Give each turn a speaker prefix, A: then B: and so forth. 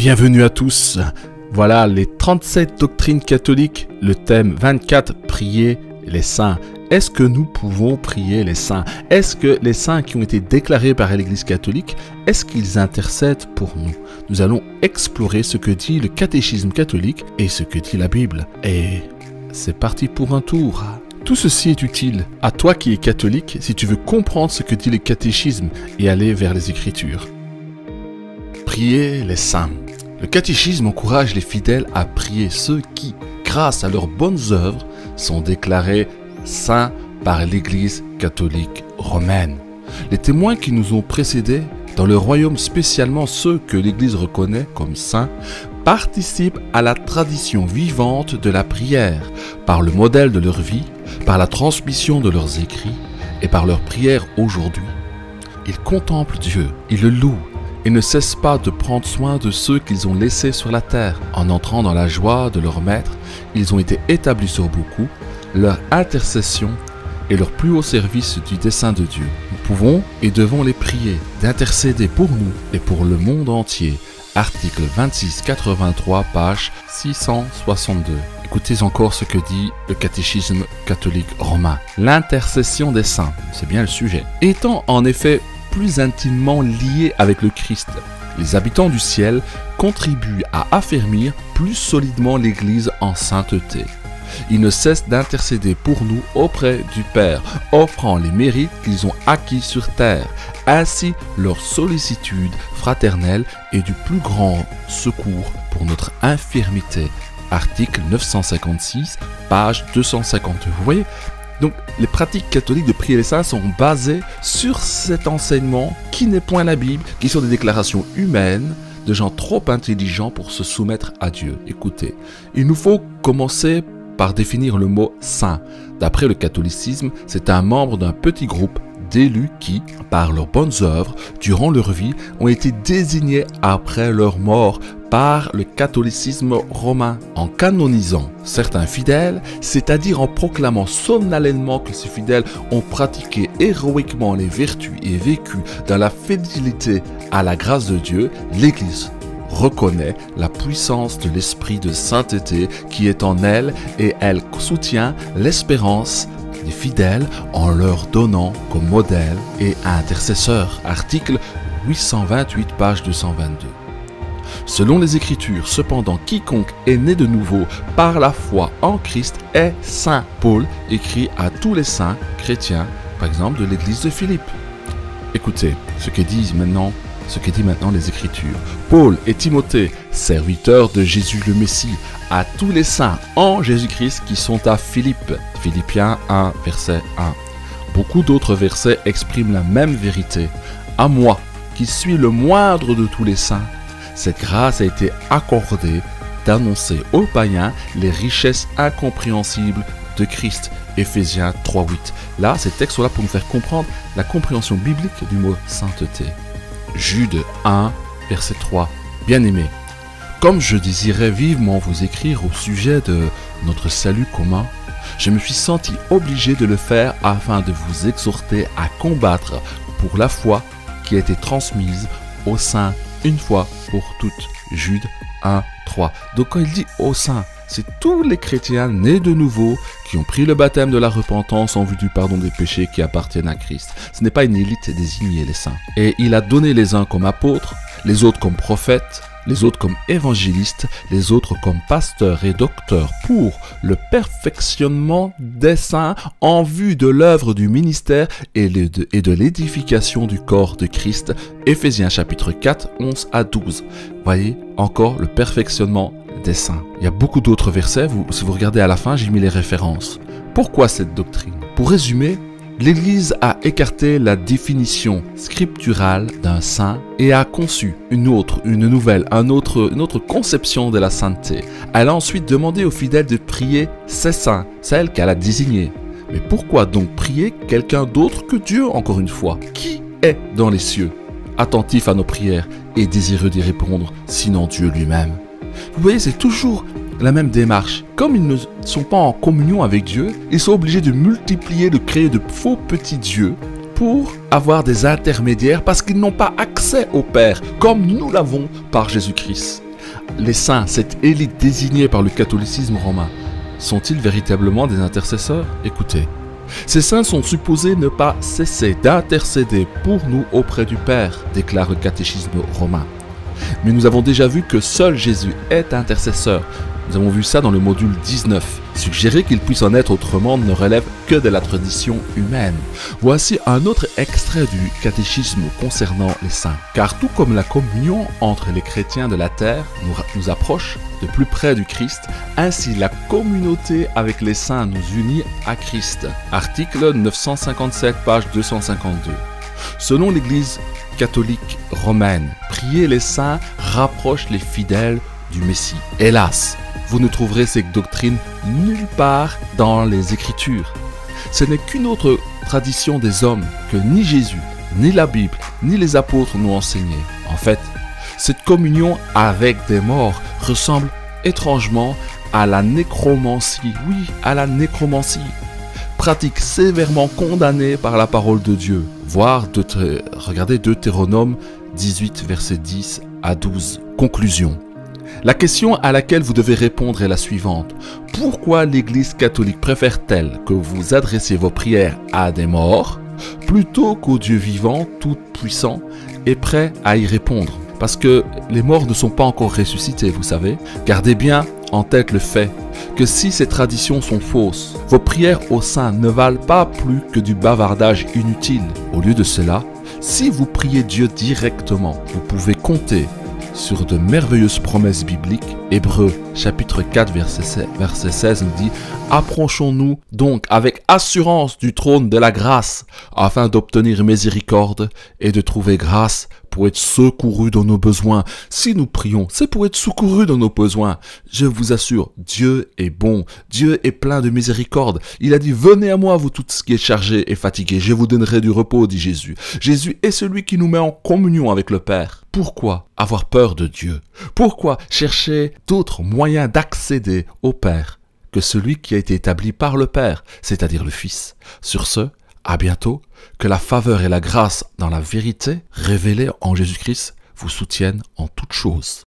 A: Bienvenue à tous. Voilà les 37 doctrines catholiques, le thème 24, prier les saints. Est-ce que nous pouvons prier les saints? Est-ce que les saints qui ont été déclarés par l'Église catholique, est-ce qu'ils intercèdent pour nous? Nous allons explorer ce que dit le catéchisme catholique et ce que dit la Bible. Et c'est parti pour un tour. Tout ceci est utile à toi qui es catholique si tu veux comprendre ce que dit le catéchisme et aller vers les Écritures. Prier les saints. Le catéchisme encourage les fidèles à prier ceux qui, grâce à leurs bonnes œuvres, sont déclarés saints par l'Église catholique romaine. Les témoins qui nous ont précédés, dans le royaume spécialement ceux que l'Église reconnaît comme saints, participent à la tradition vivante de la prière, par le modèle de leur vie, par la transmission de leurs écrits et par leurs prières aujourd'hui. Ils contemplent Dieu, ils le louent et ne cessent pas de prendre soin de ceux qu'ils ont laissés sur la terre. En entrant dans la joie de leur maître, ils ont été établis sur beaucoup, leur intercession est leur plus haut service du dessein de Dieu. Nous pouvons et devons les prier d'intercéder pour nous et pour le monde entier. Article 2683, page 662. Écoutez encore ce que dit le catéchisme catholique romain. L'intercession des saints, c'est bien le sujet. Étant en effet plus intimement liés avec le Christ, les habitants du ciel contribuent à affermir plus solidement l'Église en sainteté. Ils ne cessent d'intercéder pour nous auprès du Père, offrant les mérites qu'ils ont acquis sur terre. Ainsi, leur sollicitude fraternelle est du plus grand secours pour notre infirmité. Article 956, page 252. Vous voyez ? Donc, les pratiques catholiques de prier les saints sont basées sur cet enseignement qui n'est point la Bible, qui sont des déclarations humaines de gens trop intelligents pour se soumettre à Dieu. Écoutez, il nous faut commencer par définir le mot saint. D'après le catholicisme, c'est un membre d'un petit groupe d'élus qui, par leurs bonnes œuvres, durant leur vie, ont été désignés après leur mort par le catholicisme romain. En canonisant certains fidèles, c'est-à-dire en proclamant solennellement que ces fidèles ont pratiqué héroïquement les vertus et vécu dans la fidélité à la grâce de Dieu, l'Église reconnaît la puissance de l'esprit de sainteté qui est en elle et elle soutient l'espérance des fidèles en leur donnant comme modèle et intercesseur. Article 828, page 222. Selon les Écritures, cependant, quiconque est né de nouveau par la foi en Christ est saint. Paul écrit à tous les saints chrétiens, par exemple de l'église de Philippe. Écoutez ce que dit maintenant les Écritures. Paul et Timothée, serviteurs de Jésus le Messie, à tous les saints en Jésus-Christ qui sont à Philippe. Philippiens 1, verset 1. Beaucoup d'autres versets expriment la même vérité. À moi, qui suis le moindre de tous les saints, cette grâce a été accordée d'annoncer aux païens les richesses incompréhensibles de Christ. Éphésiens 3, 8. Là, ces textes sont là pour nous faire comprendre la compréhension biblique du mot sainteté. Jude 1, verset 3. Bien-aimés, comme je désirais vivement vous écrire au sujet de notre salut commun, je me suis senti obligé de le faire afin de vous exhorter à combattre pour la foi qui a été transmise aux saints une fois pour toutes. Jude 1, 3. Donc quand il dit aux saints, c'est tous les chrétiens nés de nouveau qui ont pris le baptême de la repentance en vue du pardon des péchés qui appartiennent à Christ. Ce n'est pas une élite désignée, les saints. Et il a donné les uns comme apôtres, les autres comme prophètes, les autres comme évangélistes, les autres comme pasteurs et docteurs pour le perfectionnement des saints en vue de l'œuvre du ministère et de l'édification du corps de Christ. Éphésiens chapitre 4, 11 à 12. Voyez, encore le perfectionnement des saints. Il y a beaucoup d'autres versets, si vous regardez à la fin, j'ai mis les références. Pourquoi cette doctrine? Pour résumer, l'Église a écarté la définition scripturale d'un saint et a conçu une autre conception de la sainteté. Elle a ensuite demandé aux fidèles de prier ces saints, celles qu'elle a désignées. Mais pourquoi donc prier quelqu'un d'autre que Dieu, encore une fois? Qui est dans les cieux, attentif à nos prières et désireux d'y répondre, sinon Dieu lui-même? Vous voyez, c'est toujours la même démarche. Comme ils ne sont pas en communion avec Dieu, ils sont obligés de multiplier, de créer de faux petits dieux pour avoir des intermédiaires parce qu'ils n'ont pas accès au Père, comme nous l'avons par Jésus-Christ. Les saints, cette élite désignée par le catholicisme romain, sont-ils véritablement des intercesseurs? Écoutez, ces saints sont supposés ne pas cesser d'intercéder pour nous auprès du Père, déclare le catéchisme romain. Mais nous avons déjà vu que seul Jésus est intercesseur. Nous avons vu ça dans le module 19. Suggérer qu'il puisse en être autrement ne relève que de la tradition humaine. Voici un autre extrait du catéchisme concernant les saints. Car tout comme la communion entre les chrétiens de la terre nous approche de plus près du Christ, ainsi la communauté avec les saints nous unit à Christ. Article 957, page 252. Selon l'Église catholique romaine, prier les saints rapproche les fidèles du Messie. Hélas, vous ne trouverez ces doctrines nulle part dans les Écritures. Ce n'est qu'une autre tradition des hommes que ni Jésus, ni la Bible, ni les apôtres nous enseignaient. En fait, cette communion avec des morts ressemble étrangement à la nécromancie. Oui, à la nécromancie. Pratique sévèrement condamnée par la parole de Dieu. Regardez Deutéronome 18, versets 10 à 12. Conclusion. La question à laquelle vous devez répondre est la suivante. Pourquoi l'Église catholique préfère-t-elle que vous adressiez vos prières à des morts plutôt qu'au Dieu vivant, tout-puissant et prêt à y répondre? Parce que les morts ne sont pas encore ressuscités, vous savez. Gardez bien en tête le fait que si ces traditions sont fausses, vos prières aux saints ne valent pas plus que du bavardage inutile. Au lieu de cela, si vous priez Dieu directement, vous pouvez compter sur de merveilleuses promesses bibliques. Hébreux chapitre 4 verset 16 nous dit « Approchons-nous donc avec assurance du trône de la grâce afin d'obtenir miséricorde et de trouver grâce pour être secourus dans nos besoins. » Si nous prions, c'est pour être secourus dans nos besoins. Je vous assure, Dieu est bon. Dieu est plein de miséricorde. Il a dit « Venez à moi, vous tous qui êtes chargés et fatigués, je vous donnerai du repos, dit Jésus. » Jésus est celui qui nous met en communion avec le Père. Pourquoi avoir peur de Dieu? Pourquoi chercher d'autres moyens d'accéder au Père que celui qui a été établi par le Père, c'est-à-dire le Fils? Sur ce, à bientôt, que la faveur et la grâce dans la vérité révélée en Jésus-Christ vous soutiennent en toutes choses.